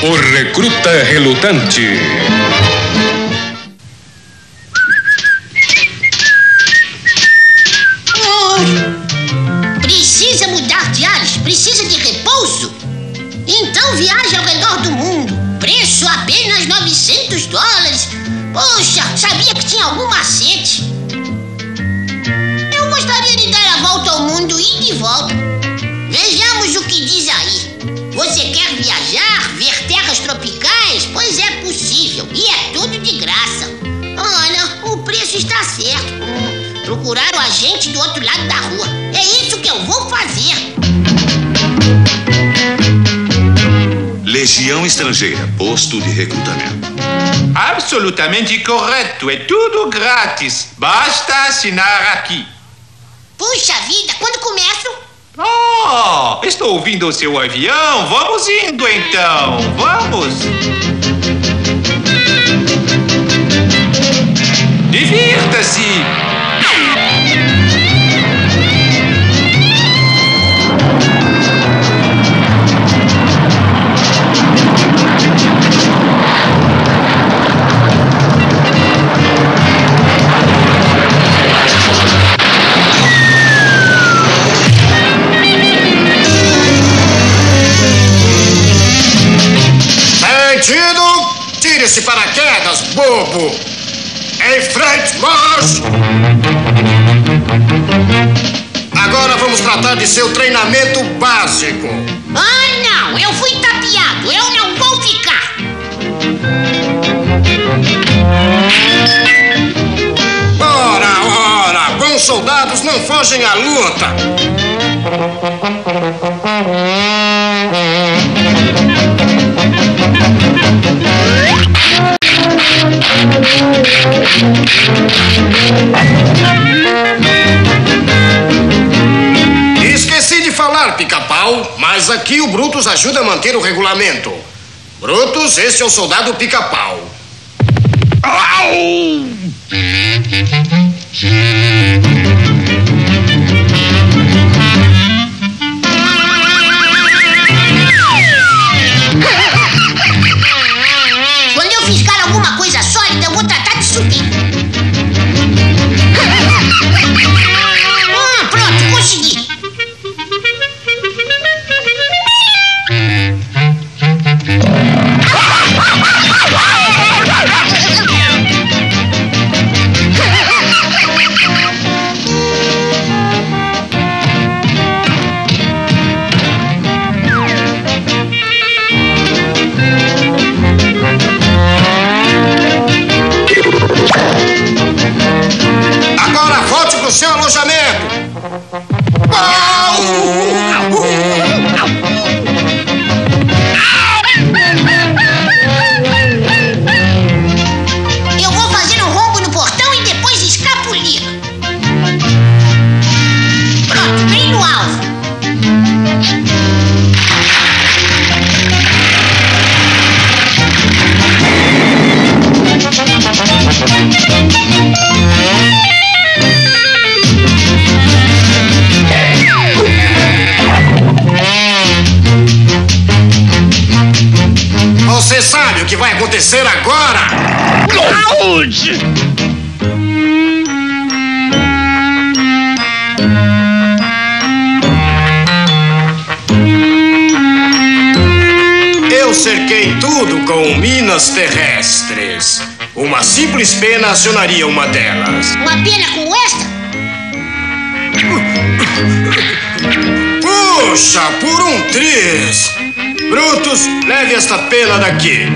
O recruta relutante. Precisa mudar de ares? Precisa de repouso? Então viaje ao redor do mundo. Preço apenas $900. Poxa, sabia que tinha algum macete? Eu gostaria de dar a volta ao mundo e de volta. Vejamos o que diz aí. Você quer viajar, ver terras tropicais? Pois é possível. E é tudo de graça. Olha, o preço está certo. Procurar o agente do outro lado da rua. É isso que eu vou fazer. Legião Estrangeira, posto de recrutamento. Absolutamente correto. É tudo grátis. Basta assinar aqui. Puxa vida, quando começo? Oh, estou ouvindo o seu avião. Vamos indo então. Vamos. Divirta-se. Tire esse paraquedas, bobo! Em frente, marche! Agora vamos tratar de seu treinamento básico. Ah, não! Eu fui tapeado! Eu não vou ficar! Ora! Bons soldados não fogem à luta! Esqueci de falar, Pica-Pau, mas aqui o Brutus ajuda a manter o regulamento. Brutus, este é o soldado Pica-Pau. Quando eu fiscar alguma coisa sólida, eu vou tratar de subir. Pronto, consegui. Agora volte pro seu alojamento. Eu vou fazer um rombo no portão e depois escapulir. Pronto, bem no alvo. Você sabe o que vai acontecer agora? Aonde? Eu cerquei tudo com minas terrestres. Uma simples pena acionaria uma delas. Uma pena como esta? Puxa, por um triz! Brutus, leve esta pena daqui.